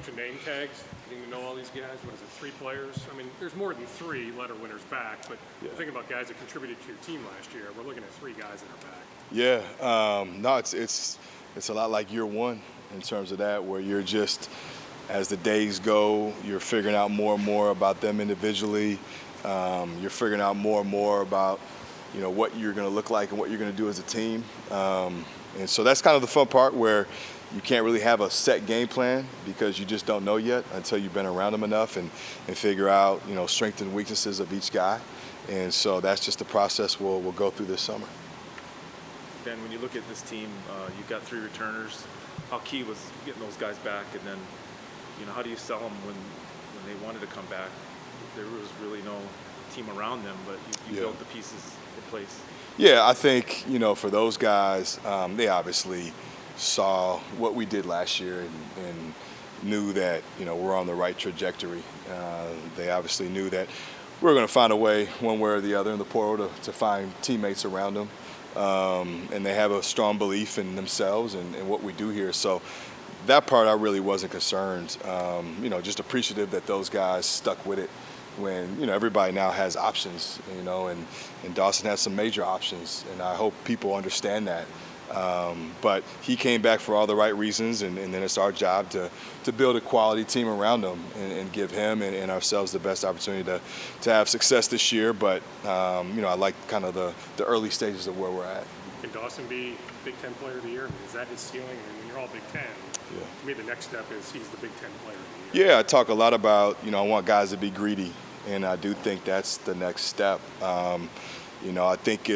bunch of name tags, getting to know all these guys. What is it, 3 players? I mean, there's more than 3 letter winners back, but think about guys that contributed to your team last year. We're looking at 3 guys that are back. Yeah, no, it's a lot like year one in terms of that, where you're just, as the days go, you're figuring out more and more about them individually. You're figuring out more and more about, what you're going to look like and what you're going to do as a team. And so that's kind of the fun part, where you can't really have a set game plan because you just don't know yet until you've been around them enough and figure out, strengths and weaknesses of each guy. And so that's just the process we'll go through this summer. Ben, when you look at this team, you've got 3 returners. How key was getting those guys back? And then, how do you sell them when they wanted to come back? There was really no team around them, but you built the pieces in place. Yeah, I think, for those guys, they obviously saw what we did last year and knew that, we're on the right trajectory. They obviously knew that we were going to find a way, one way or the other, in the portal to find teammates around them. And they have a strong belief in themselves and what we do here. So that part I really wasn't concerned. Just appreciative that those guys stuck with it when, everybody now has options, and Dawson has some major options, and I hope people understand that. But he came back for all the right reasons, and then it's our job to build a quality team around him and give him and ourselves the best opportunity to have success this year. But, I like kind of the early stages of where we're at. Can Dawson be Big Ten Player of the Year? Is that his ceiling? I mean, you're all Big Ten. To me, the next step is he's the Big Ten Player of the Year. Yeah, I talk a lot about, I want guys to be greedy, and I do think that's the next step. I think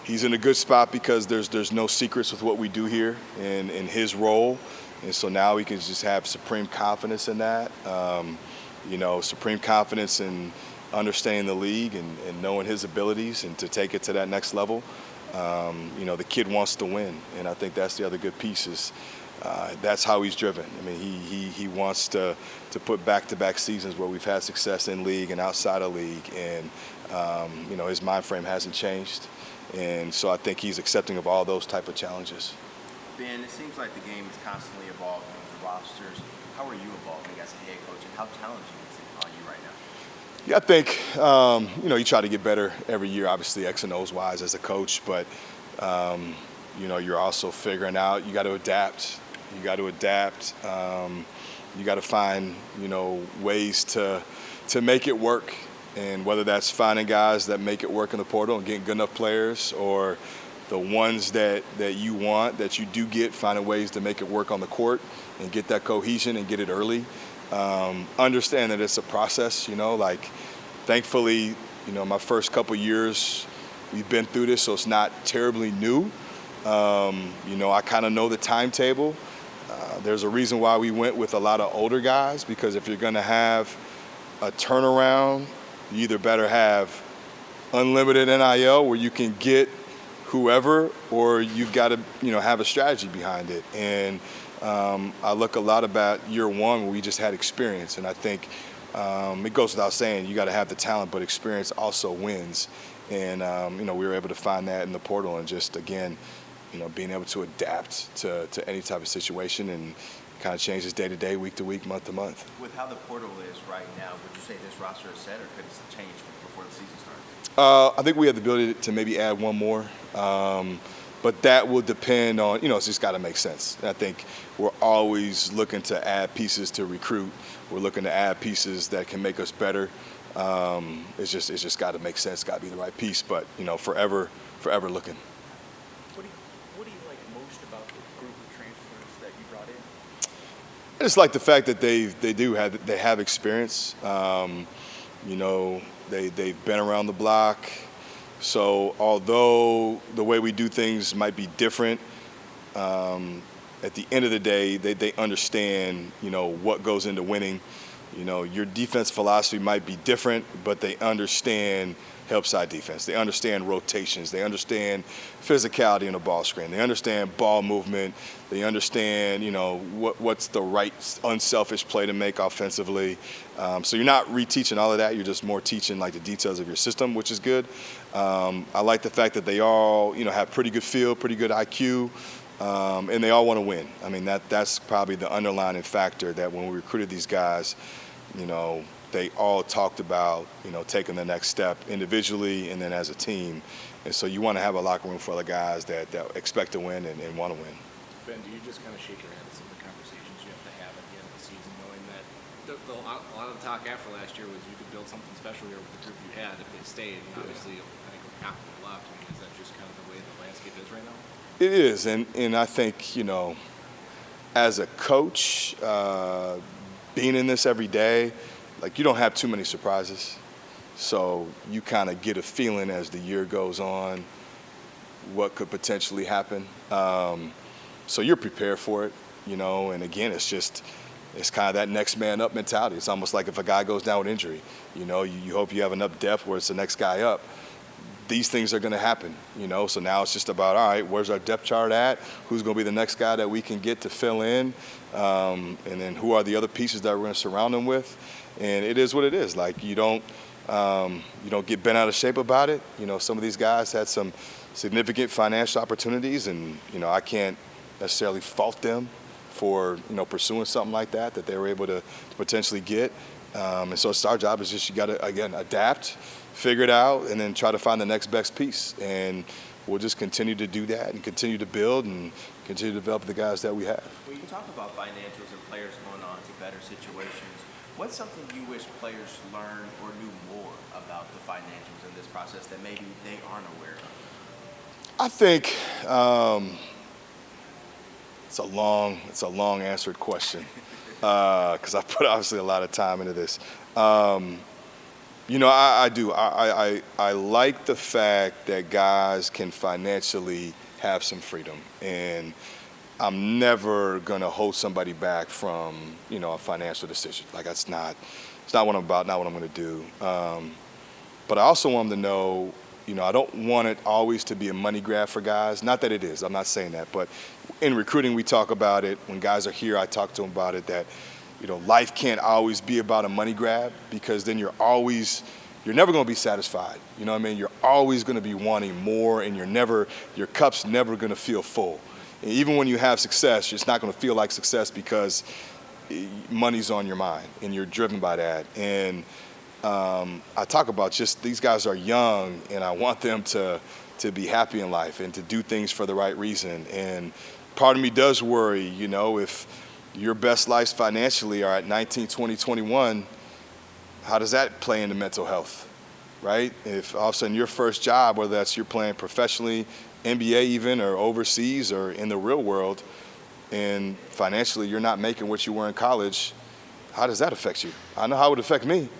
he's in a good spot because there's no secrets with what we do here in his role. And so now he can just have supreme confidence in that, supreme confidence in understanding the league and knowing his abilities and to take it to that next level. The kid wants to win, and I think that's the other good piece is that's how he's driven. I mean, he wants to put back-to-back seasons where we've had success in league and outside of league, and his mind frame hasn't changed. And so I think he's accepting of all those type of challenges. Ben, it seems like the game is constantly evolving with the rosters. How are you evolving as a head coach, and how challenging is it on you right now? Yeah, I think, you try to get better every year, obviously X and O's wise as a coach, but, you're also figuring out you got to adapt. You got to adapt. You got to find, ways to make it work. And whether that's finding guys that make it work in the portal and getting good enough players, or the ones that you want, that you do get, finding ways to make it work on the court and get that cohesion and get it early. Understand that it's a process, thankfully, my first couple years, we've been through this, so it's not terribly new. I kind of know the timetable. There's a reason why we went with a lot of older guys, because if you're going to have a turnaround, you either better have unlimited NIL where you can get whoever, or you've got to, have a strategy behind it. And I look a lot about year one where we just had experience. And I think it goes without saying, you got to have the talent, but experience also wins. And, we were able to find that in the portal and just, again, being able to adapt to any type of situation and kind of changes day to day, week to week, month to month. With how the portal is right now, would you say this roster is set, or could it change before the season starts? I think we have the ability to maybe add one more, but that will depend on, it's just got to make sense. And I think we're always looking to add pieces to recruit. We're looking to add pieces that can make us better. It's just got to make sense, got to be the right piece, but, forever looking. What do you like most about the group of transfers that you brought in? I just like the fact that they have experience. They've been around the block. So although the way we do things might be different, at the end of the day, they understand, what goes into winning. Your defense philosophy might be different, but they understand help side defense. They understand rotations. They understand physicality in a ball screen. They understand ball movement. They understand, what's the right unselfish play to make offensively. So you're not reteaching all of that. You're just more teaching like the details of your system, which is good. I like the fact that they all, have pretty good feel, pretty good IQ. and they all want to win. I mean, that's probably the underlying factor that when we recruited these guys, they all talked about, taking the next step individually and then as a team. And so you want to have a locker room full of guys that expect to win and want to win. Ben, do you just kind of shake your head at some of the conversations you have to have at the end of the season, knowing that a lot of the talk after last year was you could build something special here with the group you had if they stayed, and obviously I think half of them left. I mean, is that just kind of the way the landscape is right now? It is, and I think, as a coach, being in this every day, like, you don't have too many surprises. So you kind of get a feeling as the year goes on what could potentially happen. So you're prepared for it, and again, it's kind of that next man up mentality. It's almost like if a guy goes down with injury, you hope you have enough depth where it's the next guy up. These things are going to happen, so now it's just about, all right, where's our depth chart at? Who's going to be the next guy that we can get to fill in? And then who are the other pieces that we're going to surround them with? And it is what it is. Like, you don't get bent out of shape about it. Some of these guys had some significant financial opportunities, and, I can't necessarily fault them for, pursuing something like that they were able to potentially get. And so it's our job is just, you got to, again, adapt, figure it out, and then try to find the next best piece. And we'll just continue to do that and continue to build and continue to develop the guys that we have. When you talk about financials and players going on to better situations, what's something you wish players learned or knew more about the financials in this process that maybe they aren't aware of? I think it's a long answered question because I put obviously a lot of time into this. I do. I like the fact that guys can financially have some freedom, and I'm never gonna hold somebody back from a financial decision. Like, it's not what I'm about, not what I'm gonna do. But I also want them to know, I don't want it always to be a money grab for guys. Not that it is. I'm not saying that, but in recruiting we talk about it. When guys are here, I talk to them about it. That life can't always be about a money grab, because then you're never going to be satisfied. You know what I mean? You're always going to be wanting more, and your cup's never going to feel full. And even when you have success, it's not going to feel like success because money's on your mind and you're driven by that. And I talk about just these guys are young, and I want them to be happy in life and to do things for the right reason. And part of me does worry, if your best lives financially are at 19, 20, 21, how does that play into mental health, right? If all of a sudden your first job, whether that's you're playing professionally, NBA even, or overseas or in the real world, and financially you're not making what you were in college, how does that affect you? I know how it would affect me.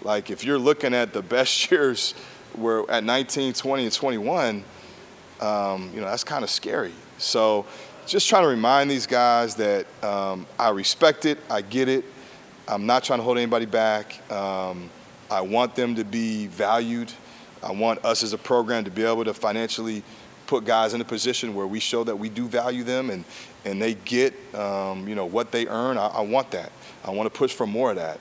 Like, if you're looking at the best years were at 19, 20, and 21, that's kind of scary. So just trying to remind these guys that I respect it, I get it. I'm not trying to hold anybody back. I want them to be valued. I want us as a program to be able to financially put guys in a position where we show that we do value them and they get what they earn. I want that. I want to push for more of that.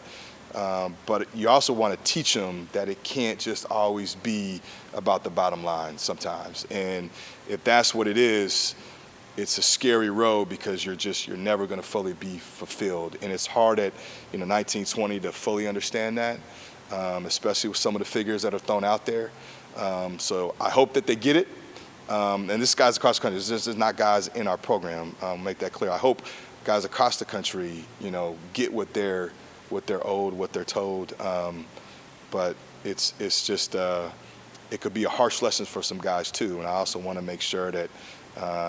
But you also want to teach them that it can't just always be about the bottom line sometimes. And if that's what it is, it's a scary road, because you're never going to fully be fulfilled. And it's hard at 19, 20 to fully understand that, especially with some of the figures that are thrown out there. So I hope that they get it. And this guy's across the country. This is not guys in our program. Make that clear. I hope guys across the country, get what they're owed, what they're told. But it's just it could be a harsh lesson for some guys too. And I also want to make sure that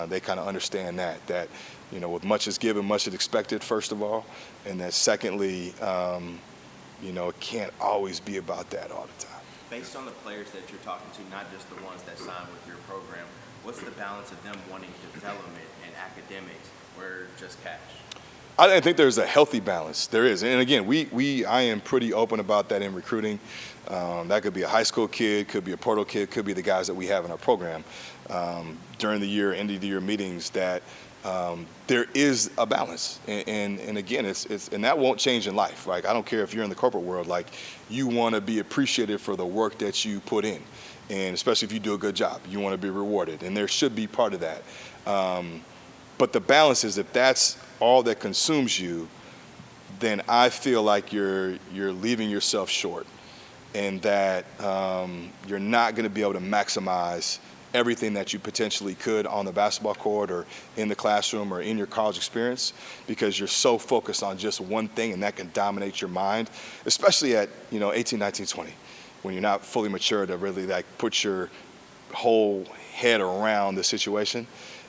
they kind of understand that with much is given, much is expected, first of all, and that secondly, it can't always be about that all the time. Based on the players that you're talking to, not just the ones that sign with your program, what's the balance of them wanting development and academics, or just cash? I think there's a healthy balance. There is. And again, I am pretty open about that in recruiting. That could be a high school kid, could be a portal kid, could be the guys that we have in our program. During the year, end of the year meetings, that there is a balance. And again, and that won't change in life. Like, I don't care if you're in the corporate world, like, you want to be appreciated for the work that you put in. And especially if you do a good job, you want to be rewarded. And there should be part of that. But the balance is, if that's all that consumes you, then I feel like you're leaving yourself short, and that you're not going to be able to maximize everything that you potentially could on the basketball court or in the classroom or in your college experience, because you're so focused on just one thing, and that can dominate your mind, especially at 18, 19, 20, when you're not fully mature to really like put your whole head around the situation.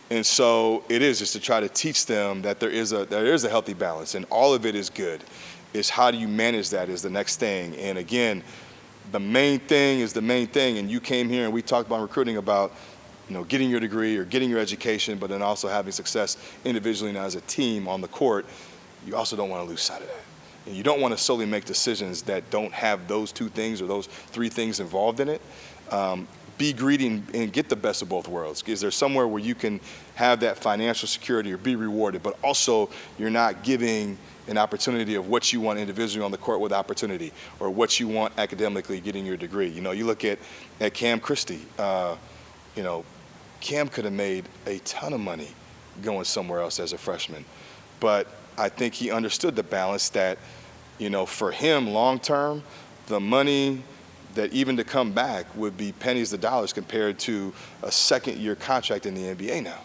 And so it is just to try to teach them that there is a healthy balance, and all of it is good. It's how do you manage that is the next thing. And again, the main thing is the main thing. And you came here and we talked about recruiting, about getting your degree or getting your education, but then also having success individually and as a team on the court. You also don't want to lose sight of that. And you don't want to solely make decisions that don't have those two things or those three things involved in it. Be greedy and get the best of both worlds. Is there somewhere where you can have that financial security or be rewarded, but also you're not giving an opportunity of what you want individually on the court with opportunity, or what you want academically getting your degree? You look at Cam Christie. Cam could have made a ton of money going somewhere else as a freshman, but I think he understood the balance that, for him long term, the money that even to come back would be pennies to dollars compared to a second-year contract in the NBA now.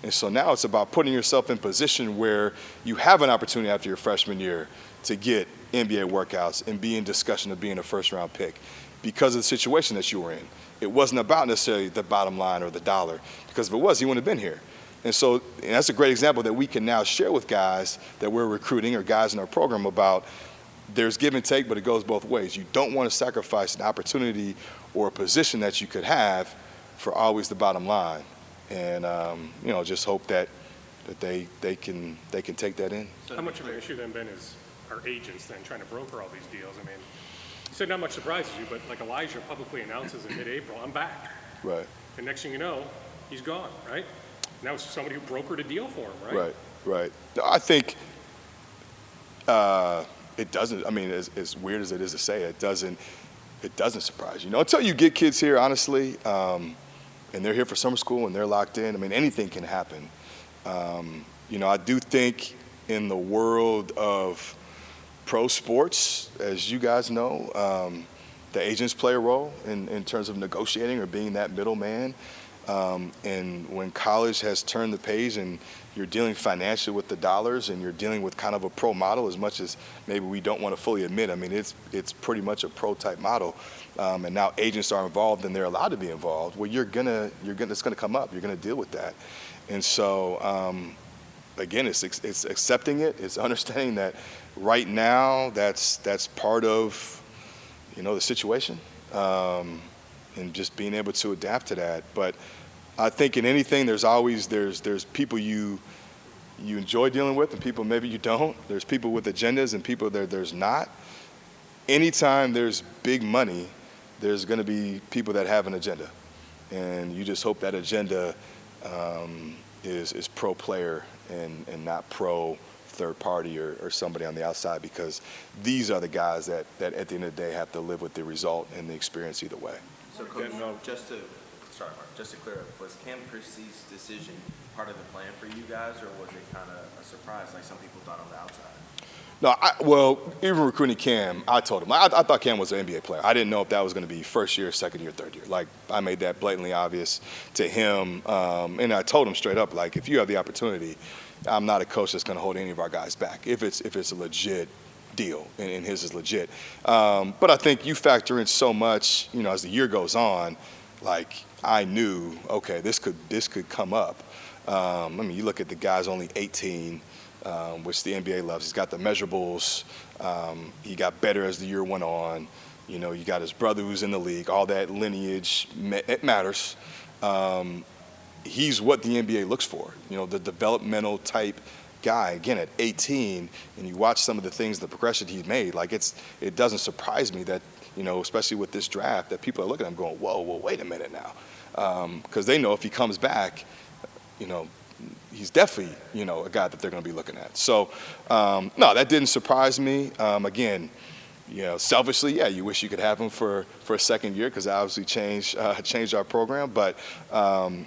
And so now it's about putting yourself in position where you have an opportunity after your freshman year to get NBA workouts and be in discussion of being a first-round pick because of the situation that you were in. It wasn't about necessarily the bottom line or the dollar, because if it was, he wouldn't have been here. And so that's a great example that we can now share with guys that we're recruiting or guys in our program about. There's give and take, but it goes both ways. You don't want to sacrifice an opportunity or a position that you could have for always the bottom line. And just hope that they can take that in. How much of an issue then, Ben, is our agents then trying to broker all these deals? I mean, you said not much surprises you, but like Elijah publicly announces in mid-April, I'm back. Right. And next thing you know, he's gone, right? Now it's somebody who brokered a deal for him, right? Right. No, I think it doesn't. I mean, as weird as it is to say, it doesn't surprise you. Until you get kids here, honestly, and they're here for summer school and they're locked in. I mean, anything can happen. I do think in the world of pro sports, as you guys know, the agents play a role in terms of negotiating or being that middleman. And when college has turned the page and you're dealing financially with the dollars and you're dealing with kind of a pro model, as much as maybe we don't want to fully admit, I mean, it's pretty much a pro type model. And now agents are involved and they're allowed to be involved. Well, it's gonna come up. You're gonna deal with that. And so, again, it's accepting it. It's understanding that right now that's part of, the situation. And just being able to adapt to that. But I think in anything, there's people you enjoy dealing with and people maybe you don't. There's people with agendas and people there's not. Anytime there's big money, there's going to be people that have an agenda. And you just hope that agenda is pro player and not pro third party or somebody on the outside, because these are the guys that at the end of the day have to live with the result and the experience either way. So, Coach, just to clear up, was Cam Christie's decision part of the plan for you guys, or was it kind of a surprise, like some people thought on the outside? No, even recruiting Cam, I told him. I thought Cam was an NBA player. I didn't know if that was going to be first year, second year, third year. Like, I made that blatantly obvious to him. And I told him straight up, like, if you have the opportunity, I'm not a coach that's going to hold any of our guys back if it's a legit deal, and his is legit. But I think you factor in so much, as the year goes on, like, I knew, okay, this could come up. I mean, you look at the guy's only 18, which the NBA loves. He's got the measurables. He got better as the year went on. You got his brother who's in the league. All that lineage, it matters. He's what the NBA looks for, the developmental type guy. Again, at 18, and you watch some of the things, the progression he's made, like it doesn't surprise me that, especially with this draft, that people are looking at him going, whoa, wait a minute now. Because they know if he comes back, he's definitely, a guy that they're going to be looking at. So, no, that didn't surprise me. Again, selfishly, yeah, you wish you could have him for a second year because obviously changed our program. But I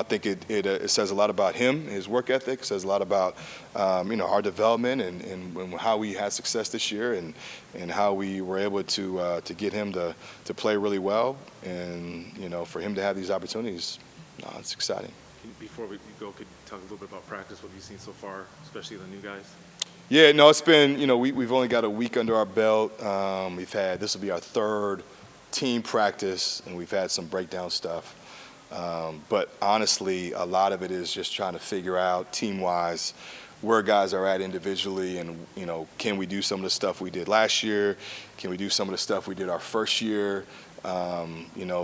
think it says a lot about him, his work ethic. It says a lot about our development and how we had success this year and how we were able to get him to play really well and for him to have these opportunities. It's exciting. Before we go, could you talk a little bit about practice, what you've seen so far, especially the new guys? Yeah, no, it's been, we've only got a week under our belt. This will be our third team practice, and we've had some breakdown stuff. But honestly, a lot of it is just trying to figure out team-wise where guys are at individually and, can we do some of the stuff we did last year? Can we do some of the stuff we did our first year?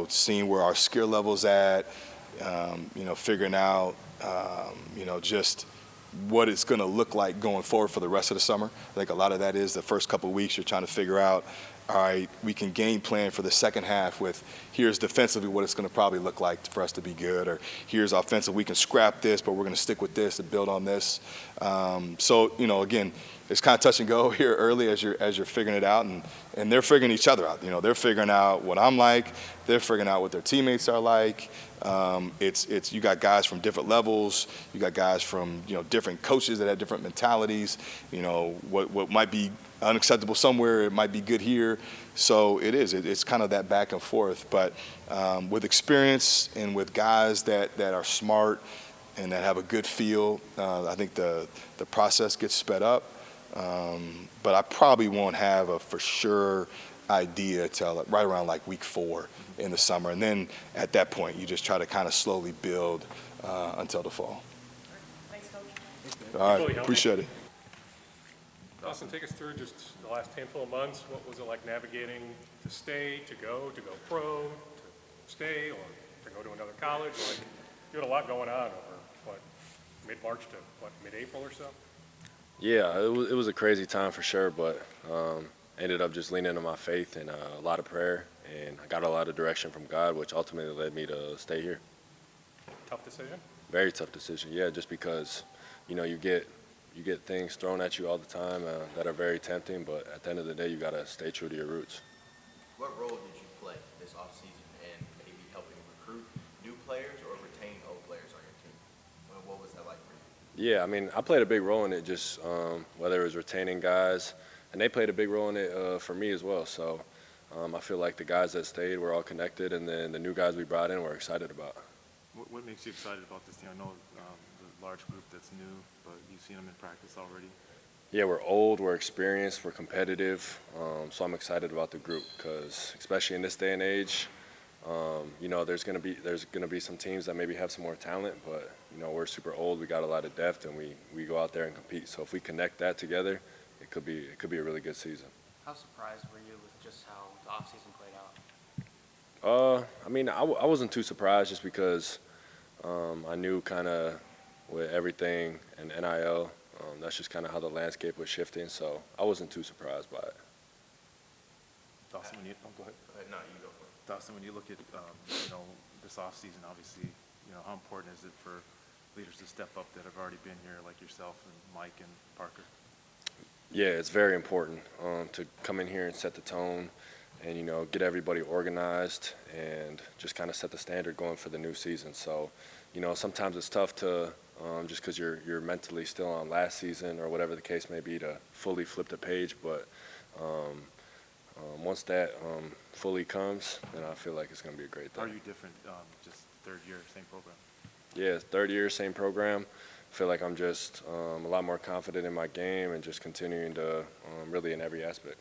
Seeing where our skill level's at, figuring out, just what it's going to look like going forward for the rest of the summer. I think a lot of that is the first couple of weeks you're trying to figure out, all right, we can game plan for the second half with here's defensively what it's going to probably look like for us to be good, or here's offensive, we can scrap this, but we're going to stick with this and build on this. Again, it's kind of touch and go here early as you're figuring it out, and they're figuring each other out. They're figuring out what I'm like, they're figuring out what their teammates are like. It's you got guys from different levels, you got guys from different coaches that have different mentalities. What might be unacceptable somewhere, it might be good here. So it's kind of that back and forth. But with experience and with guys that are smart and that have a good feel, I think the process gets sped up. But I probably won't have a for sure idea till right around like week 4 in the summer. And then at that point, you just try to kind of slowly build until the fall. Thanks, Coach. All right, appreciate it. Dawson, take us through just the last handful of months. What was it like navigating to stay, to go pro, to stay, or to go to another college? Like, you had a lot going on over, mid-March to, mid-April or so? Yeah, it was a crazy time for sure, but ended up just leaning on my faith and a lot of prayer, and I got a lot of direction from God, which ultimately led me to stay here. Tough decision? Very tough decision, yeah, just because, you get things thrown at you all the time that are very tempting, but at the end of the day, you got to stay true to your roots. What role did you play this offseason in maybe helping recruit new players or retain old players on your team? What was that like for you? Yeah, I played a big role in it, just whether it was retaining guys, and they played a big role in it for me as well. So I feel like the guys that stayed were all connected, and then the new guys we brought in we're excited about. What makes you excited about this team? I know the large group that's new, but you've seen them in practice already. Yeah, we're old, we're experienced, we're competitive, so I'm excited about the group because especially in this day and age, there's gonna be some teams that maybe have some more talent, but we're super old, we got a lot of depth, and we go out there and compete. So if we connect that together, it could be a really good season. How surprised were you with just how the offseason played out? I wasn't too surprised just because I knew kind of with everything and NIL, that's just kind of how the landscape was shifting, so I wasn't too surprised by it. Dawson, go ahead. No, you go for it. Dawson, when you look at this offseason, obviously, how important is it for leaders to step up that have already been here, like yourself and Mike and Parker? Yeah, it's very important to come in here and set the tone and, get everybody organized and just kind of set the standard going for the new season. So, sometimes it's tough to, just because you're mentally still on last season or whatever the case may be, to fully flip the page. But once that fully comes, then I feel like it's going to be a great thing. Are you different, just third year, same program? Yeah, third year, same program. I feel like I'm just a lot more confident in my game and just continuing to really in every aspect.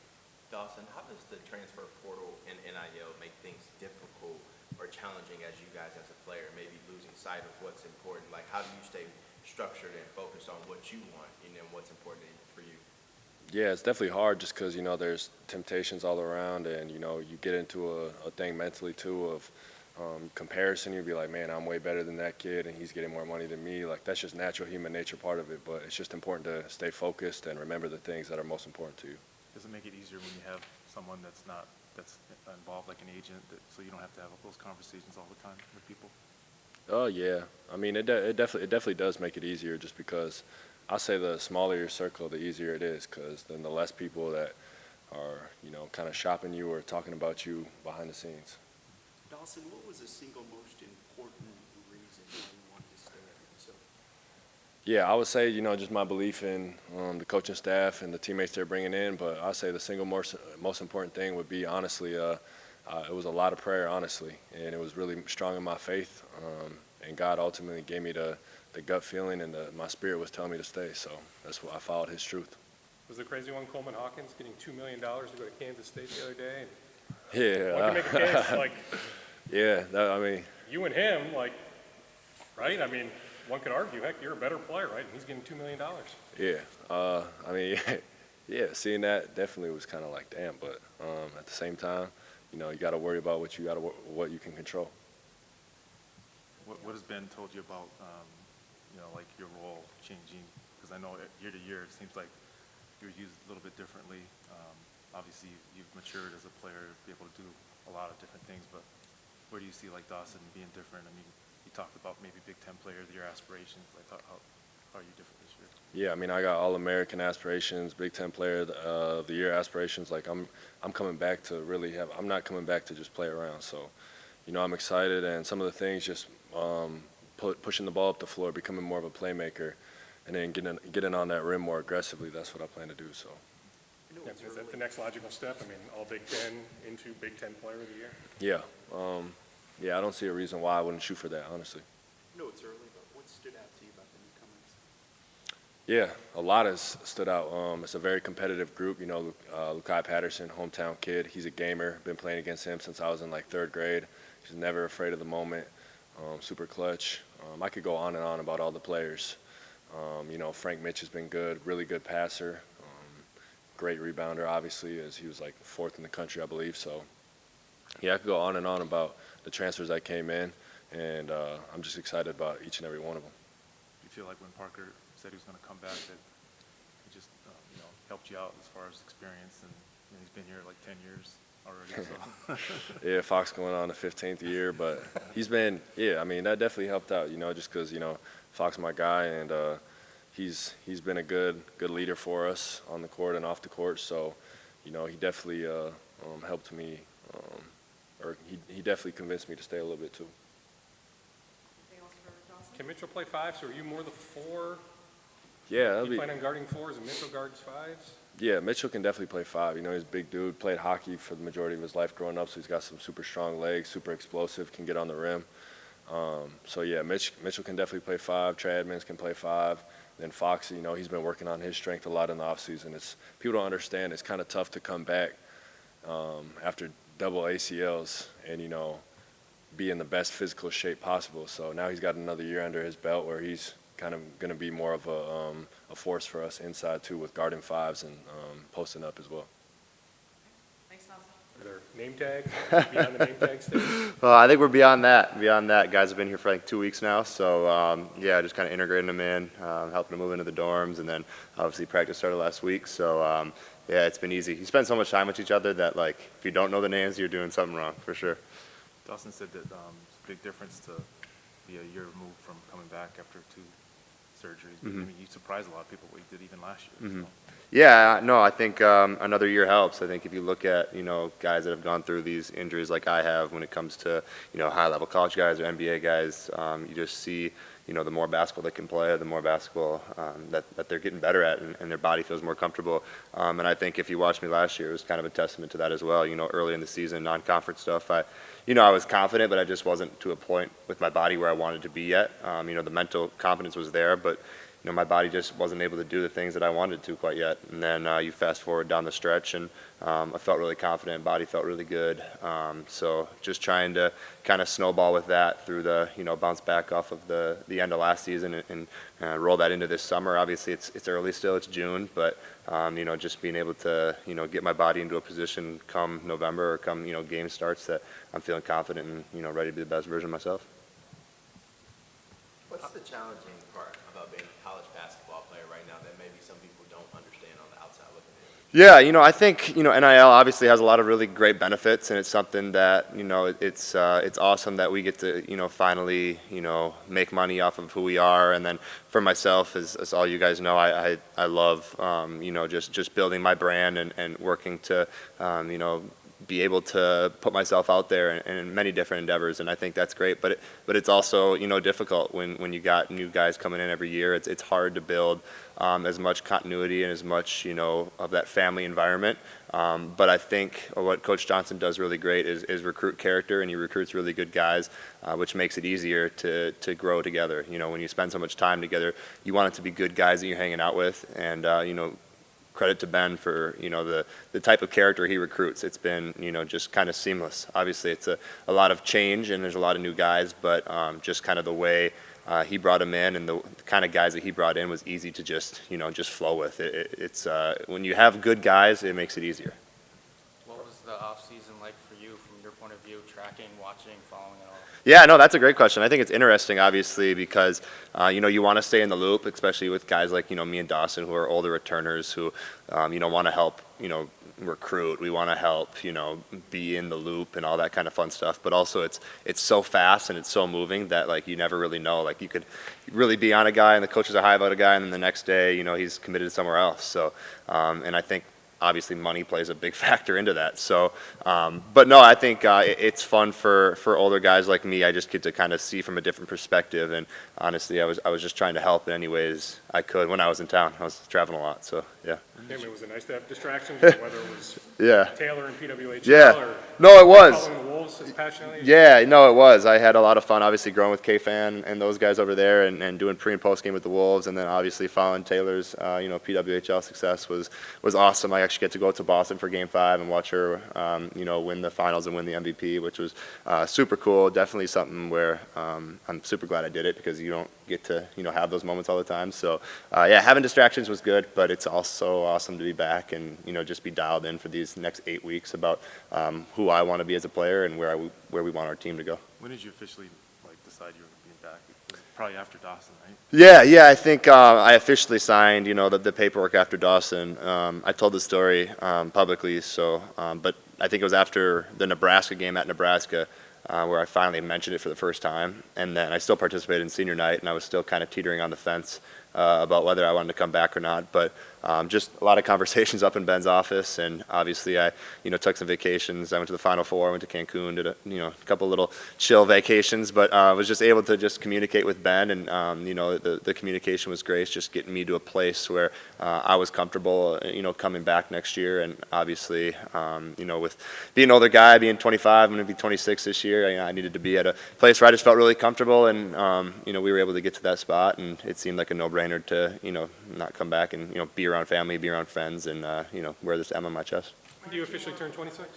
Dawson, how does the transfer portal and NIL make things difficult or challenging as you guys as a player, maybe losing sight of what's important? Like, how do you stay structured and focused on what you want and then what's important for you? Yeah, it's definitely hard just because, there's temptations all around and, you get into a thing mentally too of comparison. You'd be like, man, I'm way better than that kid and he's getting more money than me. Like, that's just natural human nature part of it, but it's just important to stay focused and remember the things that are most important to you. Does it make it easier when you have someone that's involved like an agent, so you don't have to have those conversations all the time with people? Oh yeah, it definitely does make it easier just because I say the smaller your circle, the easier it is, because then the less people that are kind of shopping you or talking about you behind the scenes. Dawson, what was the single most important reason why you wanted to stay at Minnesota? Yeah, I would say, just my belief in the coaching staff and the teammates they're bringing in. But I'll say the single most important thing would be, honestly, it was a lot of prayer, honestly. And it was really strong in my faith. And God ultimately gave me the gut feeling, and my spirit was telling me to stay. So that's why I followed his truth. Was the crazy one Coleman Hawkins getting $2 million to go to Kansas State the other day? Yeah. One can make a case, like, Yeah, you and him, like, right? I mean, one could argue, heck, you're a better player, right? And he's getting $2 million. Yeah. Yeah, seeing that definitely was kind of like, damn. But at the same time, you got to worry about what you can control. What has Ben told you about, like your role changing? Because I know year to year it seems like you're used a little bit differently. Obviously, you've matured as a player, be able to do a lot of different things. But where do you see like Dawson being different? I mean, you talked about maybe Big Ten Player of the Year aspirations. Like, how are you different this year? Yeah, I got All-American aspirations, Big Ten Player of the Year aspirations. Like, I'm coming back to really I'm not coming back to just play around. So, I'm excited, and some of the things just pushing the ball up the floor, becoming more of a playmaker, and then getting on that rim more aggressively. That's what I plan to do. So. Yeah, is that the next logical step? I mean, all Big Ten into Big Ten Player of the Year? Yeah. Yeah, I don't see a reason why I wouldn't shoot for that, honestly. I know it's early, but what stood out to you about the newcomers? Yeah, a lot has stood out. It's a very competitive group. Lukai Patterson, hometown kid. He's a gamer. Been playing against him since I was in like 3rd grade. He's never afraid of the moment. Super clutch. I could go on and on about all the players. Frank Mitch has been good, really good passer. Great rebounder, obviously, as he was like 4th in the country, I believe. So, yeah, I could go on and on about the transfers that came in, and I'm just excited about each and every one of them. Do you feel like when Parker said he was going to come back that he just helped you out as far as experience, and he's been here like 10 years already? So. Yeah, Fox going on the 15th year, but he's been, that definitely helped out, just because, Fox my guy, and he's been a good leader for us on the court and off the court. So, he definitely helped me, or he definitely convinced me to stay a little bit too. Anything else for Dawson? Can Mitchell play 5? So are you more the 4? Yeah, You plan on guarding 4s and Mitchell guards 5s? Yeah, Mitchell can definitely play 5. He's a big dude, played hockey for the majority of his life growing up, so he's got some super strong legs, super explosive, can get on the rim. So, yeah, Mitchell can definitely play 5. Trey Edmonds can play 5. Then Foxy, he's been working on his strength a lot in the offseason. People don't understand it's kind of tough to come back after double ACLs and, be in the best physical shape possible. So now he's got another year under his belt where he's kind of going to be more of a force for us inside too, with guarding 5s and posting up as well. Thanks, Dawson. Are there name tags? Beyond the name tag stage? Well, I think we're beyond that. Guys have been here for like 2 weeks now. So, just kind of integrating them in, helping them move into the dorms. And then obviously practice started last week. So, it's been easy. You spend so much time with each other that, like, if you don't know the names, you're doing something wrong, for sure. Dawson said that it's a big difference to be a year removed from coming back after 2 surgeries. But, Mm-hmm. you surprised a lot of people what you did even last year. Mm-hmm. So. Yeah, no, I think another year helps. I think if you look at, guys that have gone through these injuries like I have when it comes to, high-level college guys or NBA guys, you just see, the more basketball they can play, the more basketball that they're getting better at, and their body feels more comfortable. And I think if you watched me last year, it was kind of a testament to that as well. Early in the season, non-conference stuff, I was confident, but I just wasn't to a point with my body where I wanted to be yet. The mental confidence was there, but my body just wasn't able to do the things that I wanted to quite yet. And then you fast forward down the stretch, and I felt really confident. Body felt really good. So just trying to kind of snowball with that through the bounce back off of the end of last season and roll that into this summer. Obviously, it's early still. It's June, but just being able to get my body into a position come November or come game starts that I'm feeling confident and ready to be the best version of myself. What's the challenging part about being a college basketball player right now that maybe some people don't understand on the outside looking Yeah, I think, NIL obviously has a lot of really great benefits, and it's something that, it's awesome that we get to, finally, make money off of who we are. And then for myself, as all you guys know, I love, just building my brand and working to, be able to put myself out there in many different endeavors, and I think that's great. But it's also difficult when you got new guys coming in every year. It's hard to build as much continuity and as much of that family environment. But I think what Coach Johnson does really great is recruit character, and he recruits really good guys, which makes it easier to grow together. When you spend so much time together, you want it to be good guys that you're hanging out with, and credit to Ben for the type of character he recruits. It's been just kind of seamless. Obviously, it's a lot of change and there's a lot of new guys, but just kind of the way he brought them in and the kind of guys that he brought in was easy to just flow with. It's when you have good guys, it makes it easier. What was the off season like for you, from your point of view, tracking, watching, following it all? Yeah, no, that's a great question. I think it's interesting, obviously, because you want to stay in the loop, especially with guys like me and Dawson, who are older returners, who want to help recruit. We want to help be in the loop and all that kind of fun stuff. But also, it's so fast and it's so moving that you never really know. You could really be on a guy and the coaches are high about a guy, and then the next day he's committed somewhere else. So, and I think, obviously, money plays a big factor into that. So, but no, I think it's fun for older guys like me. I just get to kind of see from a different perspective. And honestly, I was just trying to help in any ways I could when I was in town. I was traveling a lot, so yeah. Was it nice to have distractions, whether it was Taylor and PWHL or no, it was. following the Wolves as passionately? Yeah, no, it was. I had a lot of fun, obviously, growing with K-Fan and those guys over there and doing pre- and post-game with the Wolves, and then obviously following Taylor's, PWHL success was awesome. I actually get to go to Boston for Game 5 and watch her, win the finals and win the MVP, which was super cool. Definitely something where I'm super glad I did it, because you don't get to, have those moments all the time. So, having distractions was good, but it's also awesome to be back and, just be dialed in for these next 8 weeks about who I want to be as a player and where we want our team to go. When did you officially decide you were being back? It was probably after Dawson, right? Yeah. I think I officially signed, the paperwork after Dawson. I told the story publicly, so but I think it was after the Nebraska game at Nebraska where I finally mentioned it for the first time, and then I still participated in senior night, and I was still kind of teetering on the fence about whether I wanted to come back or not. But just a lot of conversations up in Ben's office, and obviously I, took some vacations. I went to the Final Four, went to Cancun, did a couple little chill vacations, but was just able to just communicate with Ben, and the communication was great, just getting me to a place where I was comfortable, coming back next year. And obviously, with being an older guy, being 25, I'm going to be 26 this year, I needed to be at a place where I just felt really comfortable, and we were able to get to that spot, and it seemed like a no-brainer to not come back and be around family, be around friends, and wear this M on my chest. When do you officially turn 26?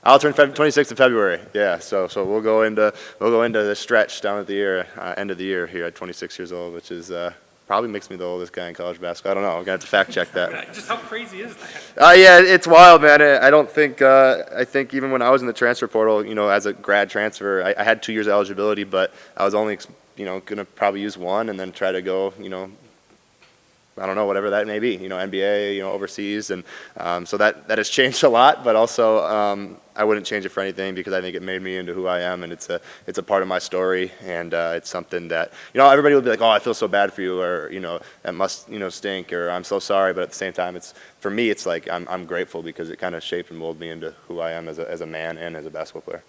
I'll turn 26 in February. Yeah, so we'll go into the stretch down at the year, end of the year here at 26 years old, which is probably makes me the oldest guy in college basketball. I don't know. I'm gonna have to fact check that. Just how crazy is that? Yeah, it's wild, man. I don't think. I think even when I was in the transfer portal, as a grad transfer, I had 2 years eligibility, but I was only gonna probably use one and then try to go, I don't know, whatever that may be, NBA, overseas. And so that has changed a lot, but also I wouldn't change it for anything, because I think it made me into who I am, and it's a part of my story, and it's something that, everybody will be like, oh, I feel so bad for you, or, that must, stink, or I'm so sorry. But at the same time, for me, it's like I'm grateful, because it kind of shaped and molded me into who I am as a man and as a basketball player.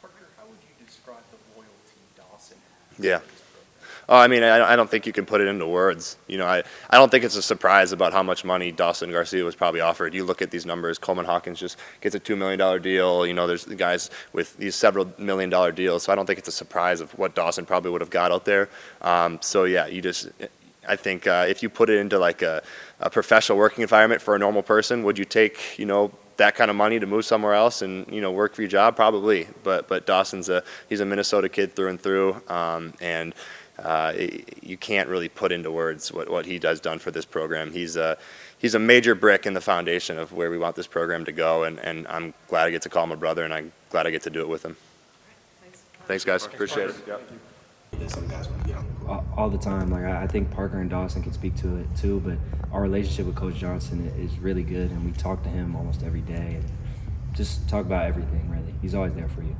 Parker, how would you describe the loyalty Dawson has? Yeah. Oh, I mean, I don't think you can put it into words. I don't think it's a surprise about how much money Dawson Garcia was probably offered. You look at these numbers, Coleman Hawkins just gets a $2 million deal. There's the guys with these several $1 million deals. So I don't think it's a surprise of what Dawson probably would have got out there. So yeah, I think if you put it into like a professional working environment for a normal person, would you take, that kind of money to move somewhere else and, work for your job? Probably. But Dawson's he's a Minnesota kid through and through. And you can't really put into words what he has done for this program. He's a major brick in the foundation of where we want this program to go, and I'm glad I get to call him a brother, and I'm glad I get to do it with him. Thanks. Thanks, guys. Appreciate it. Yep. that some guys want to get on the court? All the time. Like I think Parker and Dawson can speak to it too, but our relationship with Coach Johnson is really good, and we talk to him almost every day and just talk about everything. Really, he's always there for you.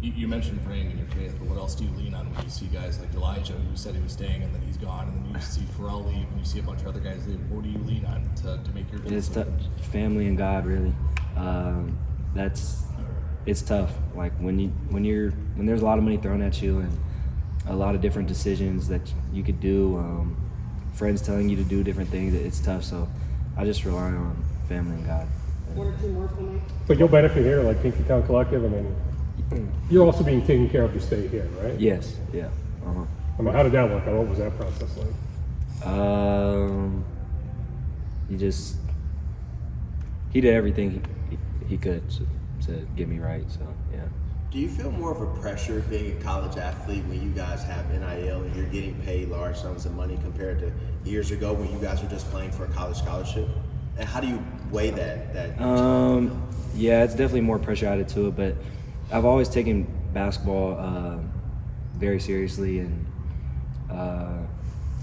You mentioned praying in your faith, but what else do you lean on when you see guys like Elijah, who said he was staying and then he's gone, and then you see Pharrell leave, and you see a bunch of other guys leave? What do you lean on to make your It's family and God, really. It's tough. Like when there's a lot of money thrown at you and a lot of different decisions that you could do, friends telling you to do different things. It's tough. So I just rely on family and God. One or two more for me. But you'll benefit here, like Pinkytown Collective. I mean, you're also being taken care of to stay here, right? Yes. Yeah. I mean, how did that work out? What was that process like? He did everything he could to get me right. So yeah. Do you feel more of a pressure being a college athlete when you guys have NIL and you're getting paid large sums of money compared to years ago when you guys were just playing for a college scholarship? And how do you weigh that? Yeah, it's definitely more pressure added to it, but I've always taken basketball very seriously, and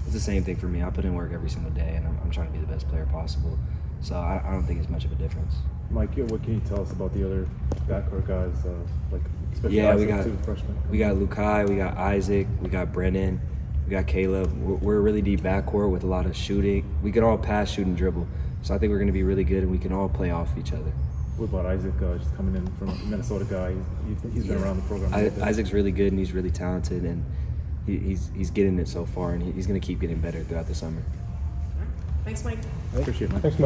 it's the same thing for me. I put in work every single day, and I'm trying to be the best player possible. So I don't think it's much of a difference. Mike, what can you tell us about the other backcourt guys, like especially Yeah, Isaac, too, freshman? we got Lukai, we got Isaac, we got Brennan, we got Caleb. We're a really deep backcourt with a lot of shooting. We can all pass, shoot, and dribble. So I think we're going to be really good, and we can all play off each other. What about Isaac, just coming in from a Minnesota guy? He's been around the program a little bit. Isaac's really good, and he's really talented, and he's getting it so far, and he's going to keep getting better throughout the summer. Thanks, Mike. I appreciate it, Mike. Thanks, Mike.